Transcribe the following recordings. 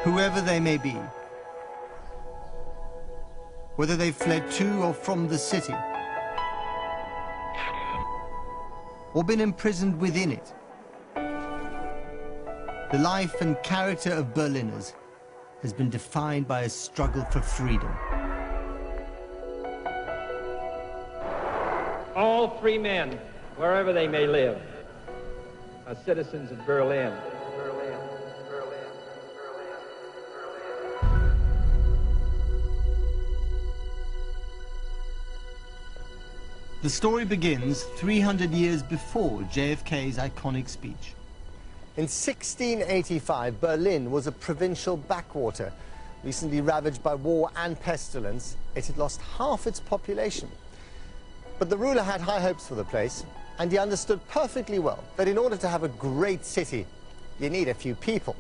whoever they may be, whether they fled to or from the city, or been imprisoned within it. The life and character of Berliners has been defined by a struggle for freedom. All free men, wherever they may live, are citizens of Berlin. The story begins 300 years before JFK's iconic speech. In 1685, Berlin was a provincial backwater. Recently ravaged by war and pestilence, it had lost half its population. But the ruler had high hopes for the place, and he understood perfectly well that in order to have a great city, you need a few people.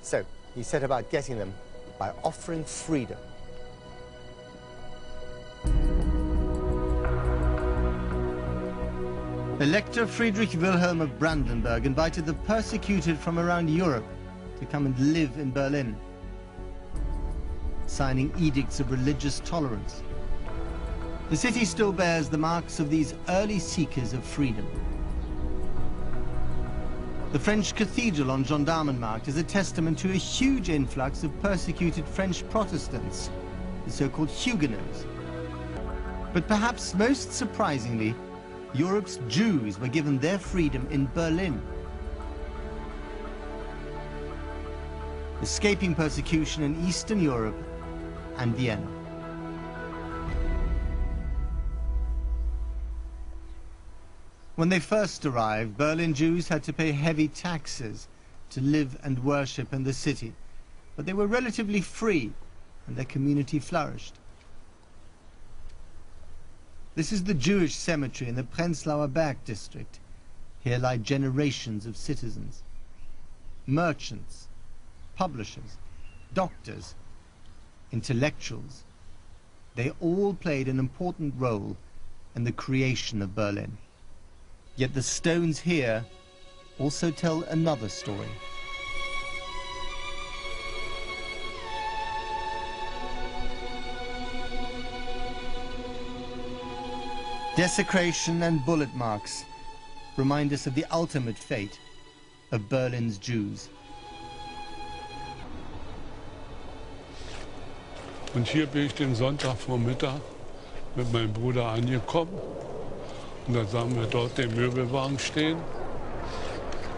So he set about getting them by offering freedom. Elector Friedrich Wilhelm of Brandenburg invited the persecuted from around Europe to come and live in Berlin, signing edicts of religious tolerance. The city still bears the marks of these early seekers of freedom. The French cathedral on Gendarmenmarkt is a testament to a huge influx of persecuted French Protestants, the so-called Huguenots. But perhaps most surprisingly, Europe's Jews were given their freedom in Berlin. Escaping persecution in Eastern Europe and Vienna. When they first arrived, Berlin Jews had to pay heavy taxes to live and worship in the city, but they were relatively free and their community flourished. This is the Jewish cemetery in the Prenzlauer Berg district. Here lie generations of citizens, merchants, publishers, doctors, intellectuals. They all played an important role in the creation of Berlin. Yet the stones here also tell another story. Desecration and bullet marks remind us of the ultimate fate of Berlin's Jews. Und hier bin ich den Sonntagvormittag mit meinem Bruder angekommen. Und da sahen wir dort den Möbelwagen stehen.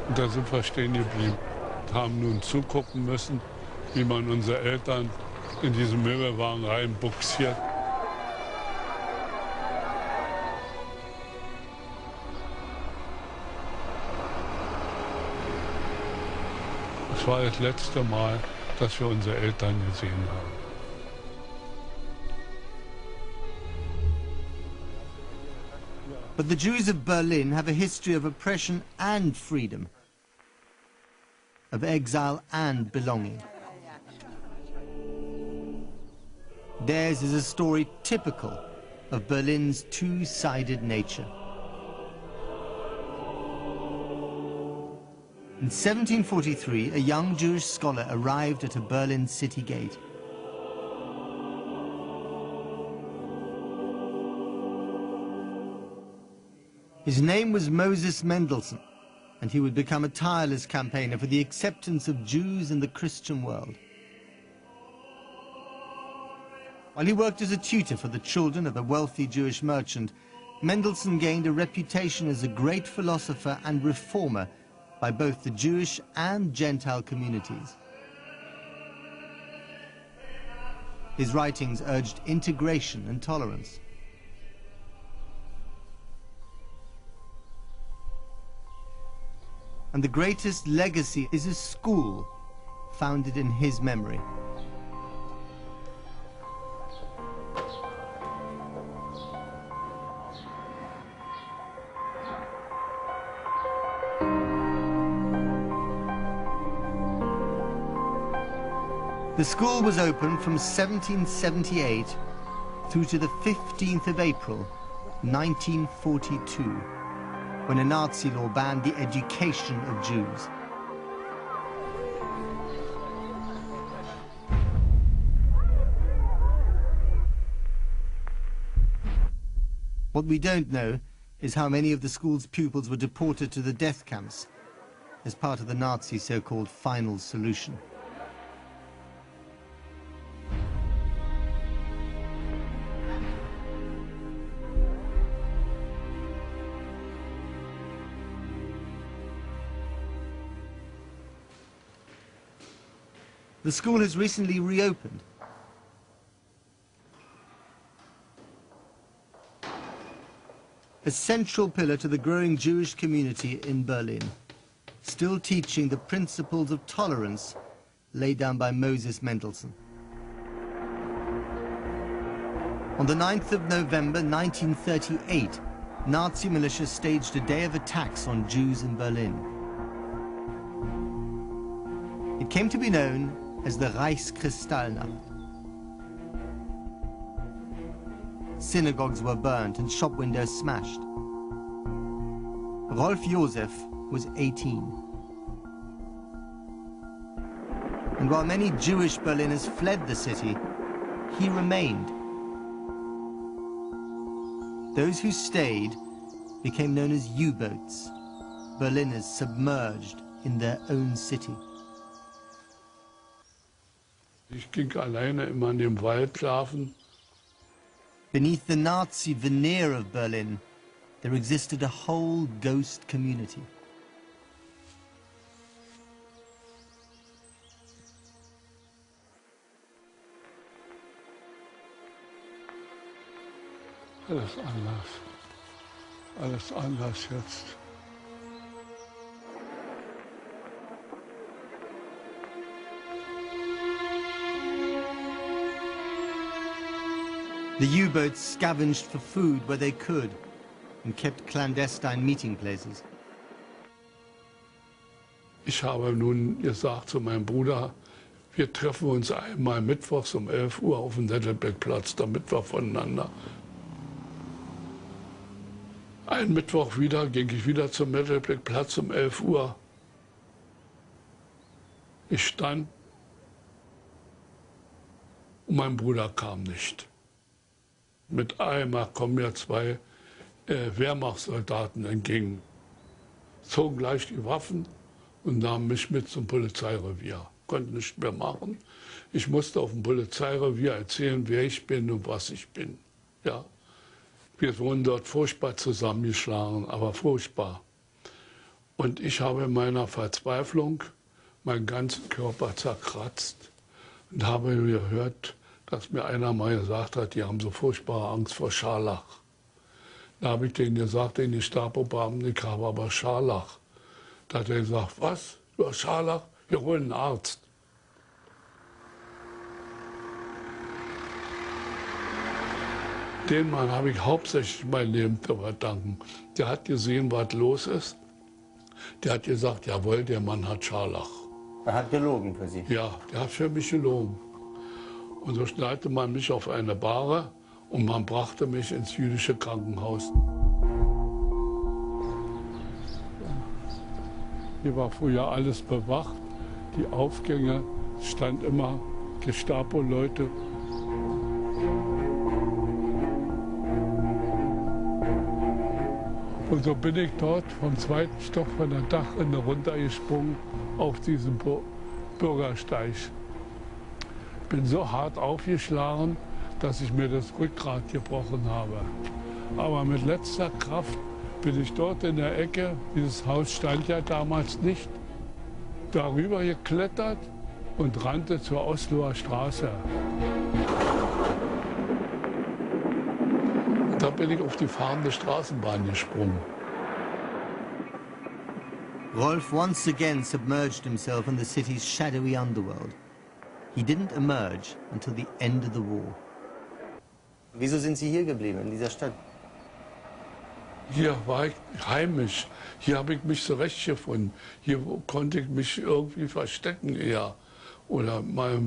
Und da sind wir stehen geblieben. Haben nun zugucken müssen, wie man unsere Eltern in diesen Möbelwagen reinbuxiert. Das war das letzte Mal, dass wir unsere Eltern gesehen haben. But the Jews of Berlin have a history of oppression and freedom, of exile and belonging. Theirs is a story typical of Berlin's two-sided nature. In 1743, a young Jewish scholar arrived at a Berlin city gate. His name was Moses Mendelssohn, and he would become a tireless campaigner for the acceptance of Jews in the Christian world. While he worked as a tutor for the children of a wealthy Jewish merchant, Mendelssohn gained a reputation as a great philosopher and reformer by both the Jewish and Gentile communities. His writings urged integration and tolerance. And the greatest legacy is a school founded in his memory. The school was open from 1778 through to the 15th of April, 1942, when a Nazi law banned the education of Jews. What we don't know is how many of the school's pupils were deported to the death camps as part of the Nazi so-called final solution. The school has recently reopened. A central pillar to the growing Jewish community in Berlin, still teaching the principles of tolerance laid down by Moses Mendelssohn. On the 9th of November 1938, Nazi militia staged a day of attacks on Jews in Berlin. It came to be known as the Reichskristallnacht. Synagogues were burnt and shop windows smashed. Rolf Josef was 18. And while many Jewish Berliners fled the city, he remained. Those who stayed became known as U-boats, Berliners submerged in their own city. Ich ging alleine immer in dem Wald schlafen. Beneath the Nazi veneer of Berlin, there existed a whole ghost community. Alles anders. Alles anders jetzt. The U-boats scavenged for food where they could and kept clandestine meeting places. Ich habe nun gesagt zu meinem Bruder, wir treffen uns einmal mittwochs um 11 Uhr auf dem Nettelbeckplatz, damit wir voneinander. Einen Mittwoch wieder ging ich wieder zum Nettelbeckplatz um 11 Uhr. Ich stand und mein Bruder kam nicht. Mit einmal kommen mir zwei Wehrmachtssoldaten entgegen, zogen gleich die Waffen und nahmen mich mit zum Polizeirevier. Konnte nicht mehr machen. Ich musste auf dem Polizeirevier erzählen, wer ich bin und was ich bin. Ja. Wir wurden dort furchtbar zusammengeschlagen, aber furchtbar. Und ich habe in meiner Verzweiflung meinen ganzen Körper zerkratzt und habe gehört, dass mir einer mal gesagt hat, die haben so furchtbare Angst vor Scharlach. Da habe ich denen gesagt, den Gestapo-Beamten, ich habe aber Scharlach. Da hat er gesagt, was? Du hast Scharlach? Wir holen einen Arzt. Den Mann habe ich hauptsächlich mein Leben zu verdanken. Der hat gesehen, was los ist. Der hat gesagt, jawohl, der Mann hat Scharlach. Er hat gelogen für Sie? Ja, der hat für mich gelogen. Und so schnallte man mich auf eine Bahre und man brachte mich ins jüdische Krankenhaus. Hier war früher alles bewacht, die Aufgänge, stand immer Gestapo-Leute. Und so bin ich dort vom 2. Stock von der Dachrinne runtergesprungen auf diesen Bürgersteig. Bin so hart aufgeschlagen, dass ich mir das Rückgrat gebrochen habe. Aber mit letzter Kraft bin ich dort in der Ecke, dieses Haus stand ja damals nicht, darüber geklettert und rannte zur Osloer Straße. Und da bin ich auf die fahrende Straßenbahn gesprungen. Rolf once again submerged himself in the city's shadowy underworld. He didn't emerge until the end of the war. Wieso sind Sie hier geblieben, in dieser Stadt? Hier war ich heimisch. Hier habe ich mich zurechtgefunden. Hier konnte ich mich irgendwie verstecken eher. Oder mal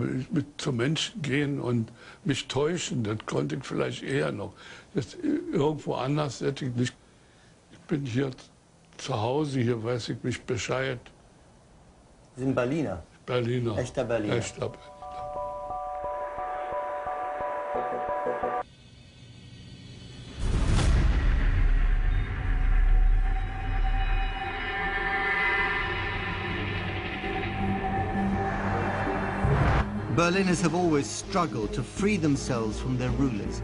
zu Menschen gehen und mich täuschen. Das konnte ich vielleicht eher noch. Das, irgendwo anders hätte ich nicht. Ich bin hier zu Hause, hier weiß ich mich Bescheid. Sie sind Berliner? Berliner. Echter Berliner? Echter Berliner. Berliners have always struggled to free themselves from their rulers.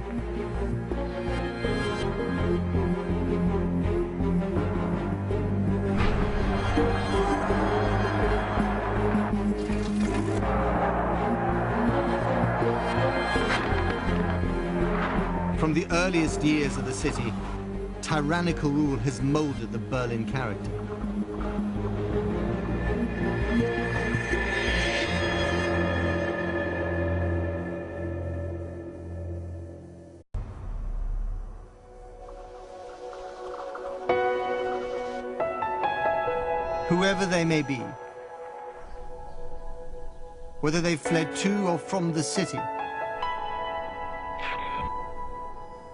From the earliest years of the city, tyrannical rule has molded the Berlin character. Whoever they may be, whether they've fled to or from the city,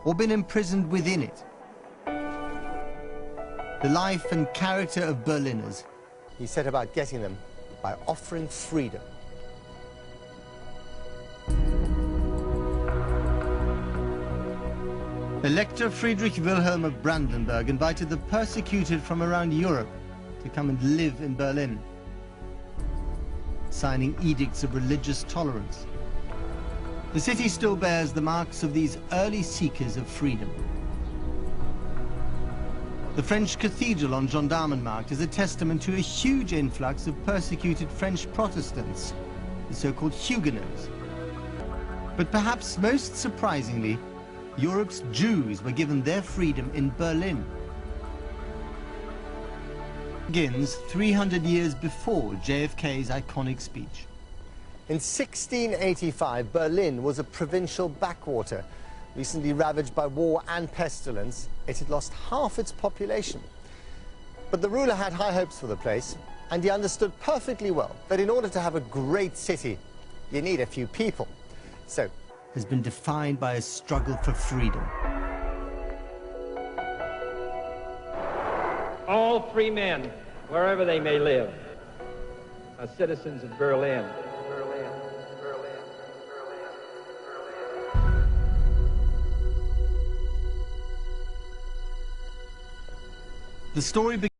or been imprisoned within it, the life and character of Berliners. He set about getting them by offering freedom. Elector Friedrich Wilhelm of Brandenburg invited the persecuted from around Europe to come and live in Berlin, signing edicts of religious tolerance. The city still bears the marks of these early seekers of freedom. The French cathedral on Gendarmenmarkt is a testament to a huge influx of persecuted French Protestants, the so-called Huguenots. But perhaps most surprisingly, Europe's Jews were given their freedom in Berlin. Begins 300 years before JFK's iconic speech. In 1685, Berlin was a provincial backwater. Recently ravaged by war and pestilence, it had lost half its population. But the ruler had high hopes for the place, and he understood perfectly well that in order to have a great city, you need a few people. So, has been defined by a struggle for freedom. All free men, wherever they may live, are citizens of Berlin. The story begins